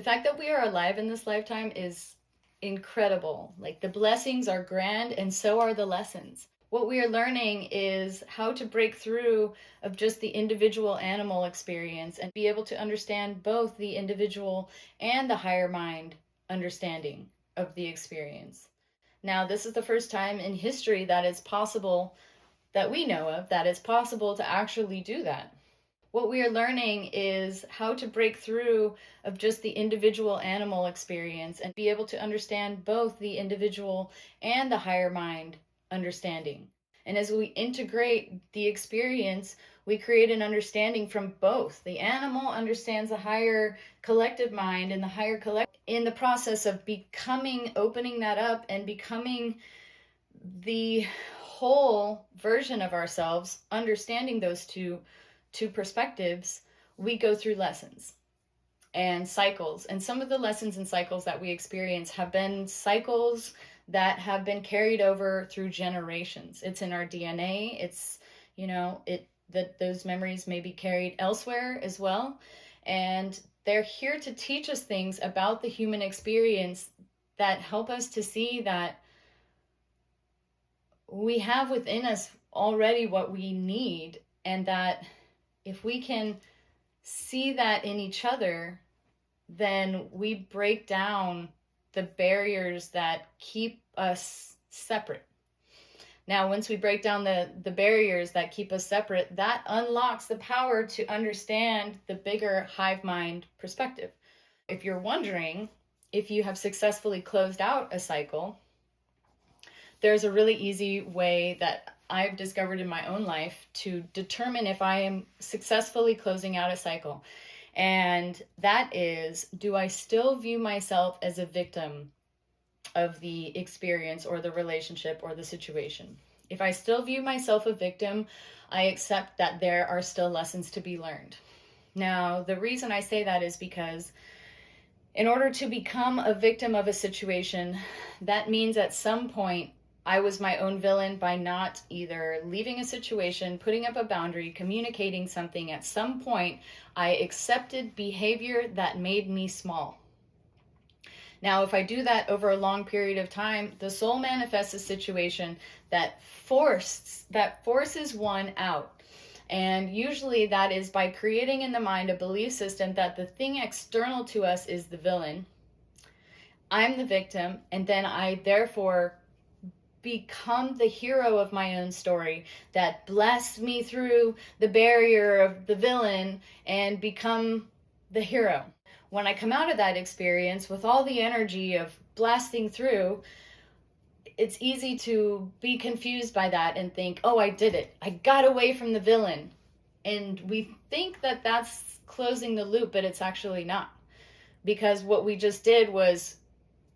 The fact that we are alive in this lifetime is incredible. Like, the blessings are grand and so are the lessons. What we are learning is how to break through of just the individual animal experience and be able to understand both the individual and the higher mind understanding of the experience. Now, this is the first time in history that it's possible, that we know of, that it's possible to actually do that. What we are learning is how to break through of just the individual animal experience and be able to understand both the individual and the higher mind understanding. And as we integrate the experience, we create an understanding from both. The animal understands the higher collective mind and the higher collective in the process of becoming, opening that up and becoming the whole version of ourselves, understanding those two perspectives. We go through lessons and cycles. And some of the lessons and cycles that we experience have been cycles that have been carried over through generations. It's in our DNA. It's, that those memories may be carried elsewhere as well. And they're here to teach us things about the human experience that help us to see that we have within us already what we need, and that if we can see that in each other, then we break down the barriers that keep us separate. Now, once we break down the barriers that keep us separate, that unlocks the power to understand the bigger hive mind perspective. If you're wondering if you have successfully closed out a cycle, there's a really easy way that I've discovered in my own life to determine if I am successfully closing out a cycle. And that is, do I still view myself as a victim of the experience or the relationship or the situation? If I still view myself a victim, I accept that there are still lessons to be learned. Now, the reason I say that is because in order to become a victim of a situation, that means at some point I was my own villain by not either leaving a situation, putting up a boundary, communicating something. At some point, I accepted behavior that made me small. Now, if I do that over a long period of time, the soul manifests a situation that forces one out. And usually that is by creating in the mind a belief system that the thing external to us is the villain. I'm the victim, and then I therefore become the hero of my own story that blessed me through the barrier of the villain and become the hero. When I come out of that experience with all the energy of blasting through, it's easy to be confused by that and think, oh, I did it. I got away from the villain. And we think that that's closing the loop, but it's actually not. Because what we just did was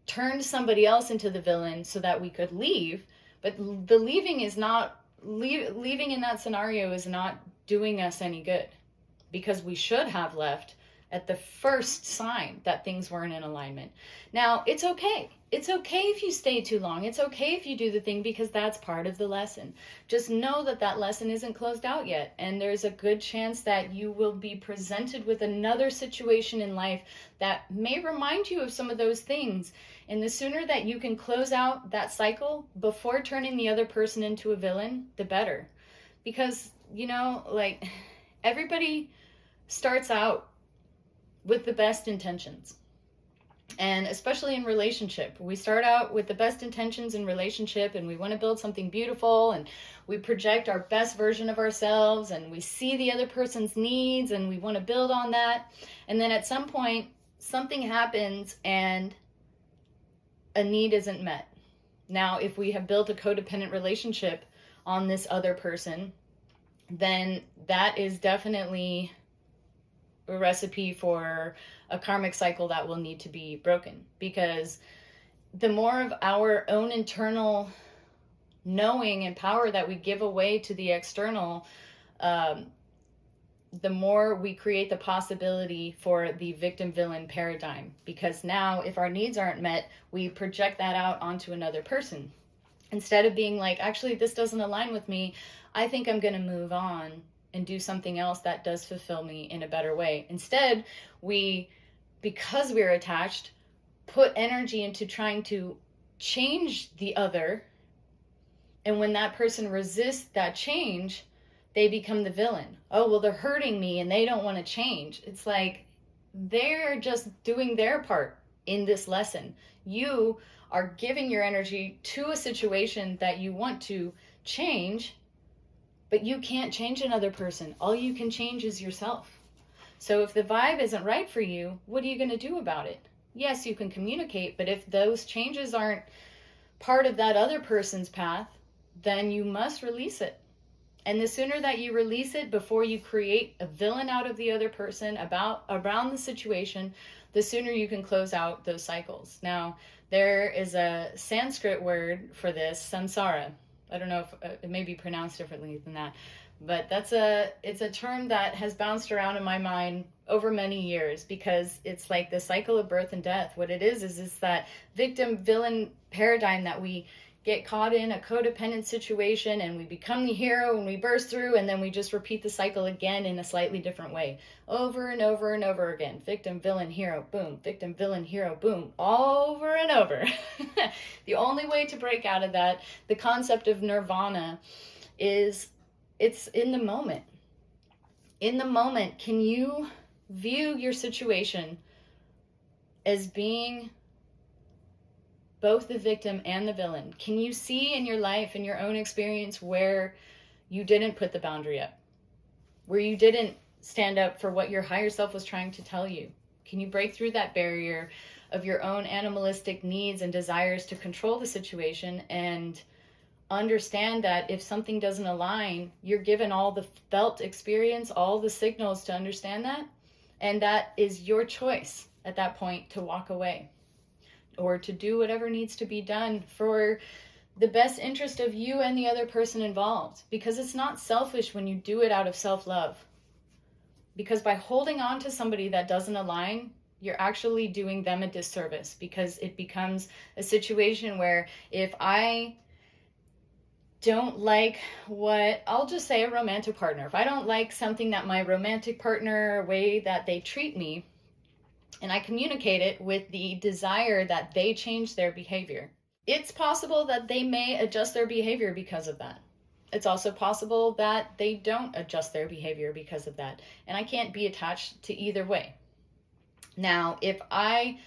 turned somebody else into the villain so that we could leave, but the leaving is not leaving in that scenario is not doing us any good, because we should have left at the first sign that things weren't in alignment. Now, it's okay. It's okay if you stay too long. It's okay if you do the thing, because that's part of the lesson. Just know that that lesson isn't closed out yet. And there's a good chance that you will be presented with another situation in life that may remind you of some of those things. And the sooner that you can close out that cycle before turning the other person into a villain, the better. Because, everybody starts out with the best intentions. And especially in relationship, we start out with the best intentions in relationship, and we want to build something beautiful, and we project our best version of ourselves, and we see the other person's needs, and we want to build on that. And then at some point, something happens and a need isn't met. Now, if we have built a codependent relationship on this other person, then that is definitely a recipe for a karmic cycle that will need to be broken. Because the more of our own internal knowing and power that we give away to the external, the more we create the possibility for the victim-villain paradigm. Because now, if our needs aren't met, we project that out onto another person. Instead of being like, actually, this doesn't align with me, I think I'm going to move on and do something else that does fulfill me in a better way. Instead, we because we're attached, put energy into trying to change the other. And when that person resists that change, they become the villain. Oh, well, they're hurting me and they don't want to change. It's like they're just doing their part in this lesson. You are giving your energy to a situation that you want to change, but you can't change another person. All you can change is yourself. So if the vibe isn't right for you, what are you going to do about it? Yes, you can communicate, but if those changes aren't part of that other person's path, then you must release it. And the sooner that you release it before you create a villain out of the other person around the situation, the sooner you can close out those cycles. Now, there is a Sanskrit word for this, samsara. I don't know if it may be pronounced differently than that, but it's a term that has bounced around in my mind over many years, because it's like the cycle of birth and death. What it is that victim villain paradigm that we get caught in a codependent situation and we become the hero and we burst through, and then we just repeat the cycle again in a slightly different way, over and over and over again. Victim, villain, hero, boom. Victim, villain, hero, boom. Over and over. The only way to break out of that, the concept of nirvana, is it's in the moment. In the moment, can you view your situation as being both the victim and the villain? Can you see in your life, in your own experience, where you didn't put the boundary up? Where you didn't stand up for what your higher self was trying to tell you? Can you break through that barrier of your own animalistic needs and desires to control the situation and understand that if something doesn't align, you're given all the felt experience, all the signals to understand that, and that is your choice at that point to walk away or to do whatever needs to be done for the best interest of you and the other person involved. Because it's not selfish when you do it out of self-love. Because by holding on to somebody that doesn't align, you're actually doing them a disservice, because it becomes a situation where if I don't like what, I'll just say a romantic partner, if I don't like something that my romantic partner, way that they treat me, and I communicate it with the desire that they change their behavior, it's possible that they may adjust their behavior because of that. It's also possible that they don't adjust their behavior because of that. And I can't be attached to either way. Now, if I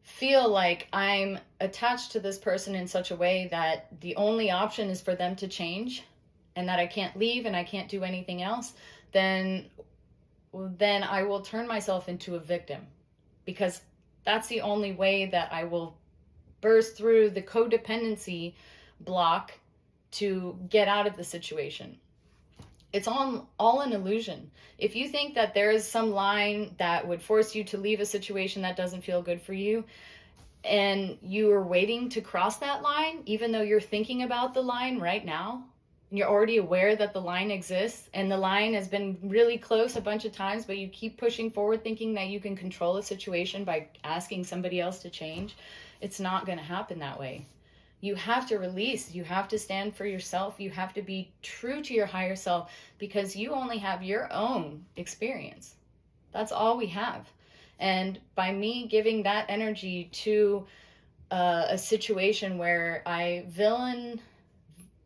feel like I'm attached to this person in such a way that the only option is for them to change and that I can't leave and I can't do anything else, then I will turn myself into a victim, because that's the only way that I will burst through the codependency block to get out of the situation. It's all an illusion. If you think that there is some line that would force you to leave a situation that doesn't feel good for you, and you are waiting to cross that line, even though you're thinking about the line right now, and you're already aware that the line exists, and the line has been really close a bunch of times, but you keep pushing forward thinking that you can control a situation by asking somebody else to change, it's not going to happen that way. You have to release. You have to stand for yourself. You have to be true to your higher self, because you only have your own experience. That's all we have. And by me giving that energy to a situation where I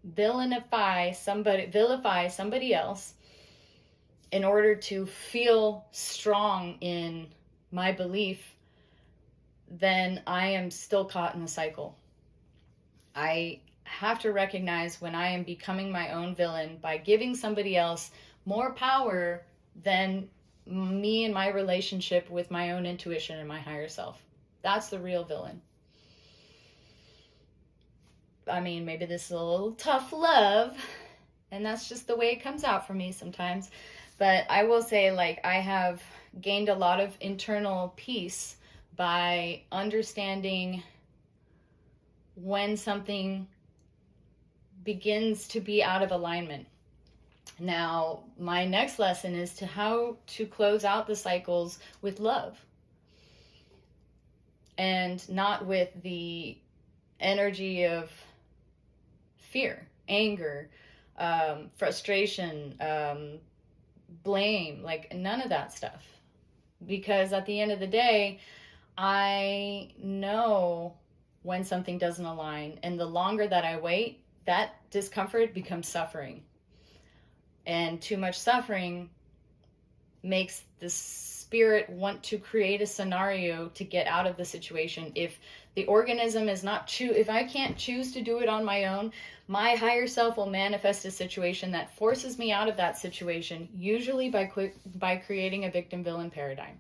vilify somebody else in order to feel strong in my belief, then I am still caught in the cycle. I have to recognize when I am becoming my own villain by giving somebody else more power than me and my relationship with my own intuition and my higher self. That's the real villain. I mean, maybe this is a little tough love, and that's just the way it comes out for me sometimes. But I will say, like, I have gained a lot of internal peace by understanding when something begins to be out of alignment. Now, my next lesson is to how to close out the cycles with love, and not with the energy of fear, anger, frustration, blame, like none of that stuff. because at the end of the day, I know when something doesn't align, and the longer that I wait, that discomfort becomes suffering. And too much suffering makes the spirit want to create a scenario to get out of the situation. If the organism is not if I can't choose to do it on my own, my higher self will manifest a situation that forces me out of that situation, usually by creating a victim villain paradigm.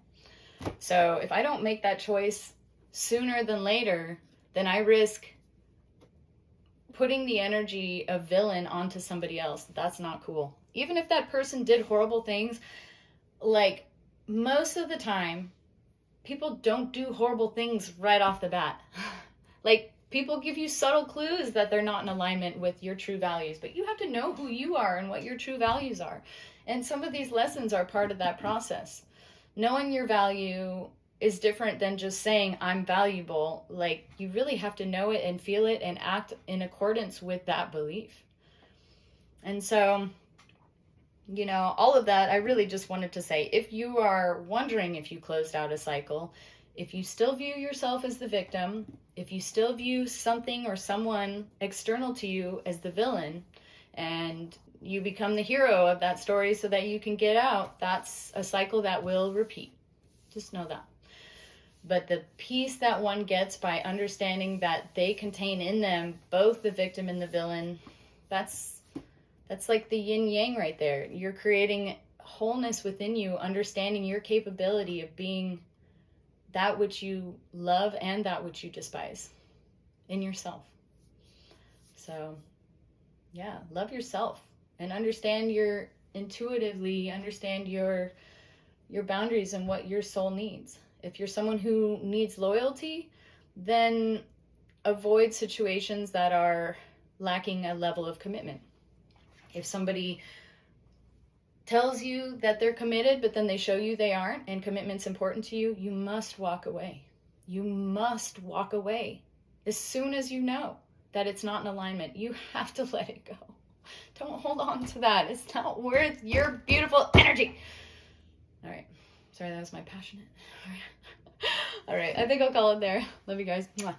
So if I don't make that choice sooner than later, then I risk putting the energy of villain onto somebody else. That's not cool. Even if that person did horrible things, like most of the time, people don't do horrible things right off the bat. Like, people give you subtle clues that they're not in alignment with your true values, but you have to know who you are and what your true values are. And some of these lessons are part of that process. Knowing your value is different than just saying I'm valuable. Like, you really have to know it and feel it and act in accordance with that belief. And so, you know, all of that, I really just wanted to say, if you are wondering if you closed out a cycle, if you still view yourself as the victim, if you still view something or someone external to you as the villain, and you become the hero of that story so that you can get out, that's a cycle that will repeat. Just know that. But the peace that one gets by understanding that they contain in them both the victim and the villain, that's like the yin yang right there. You're creating wholeness within you, understanding your capability of being that which you love and that which you despise in yourself. So, yeah, love yourself and understand understand your boundaries and what your soul needs. If you're someone who needs loyalty, then avoid situations that are lacking a level of commitment. If somebody tells you that they're committed, but then they show you they aren't, and commitment's important to you, you must walk away. You must walk away. As soon as you know that it's not in alignment, you have to let it go. Don't hold on to that. It's not worth your beautiful energy. All right. Sorry, that was my passionate. All right. I think I'll call it there. Love you guys. Mwah.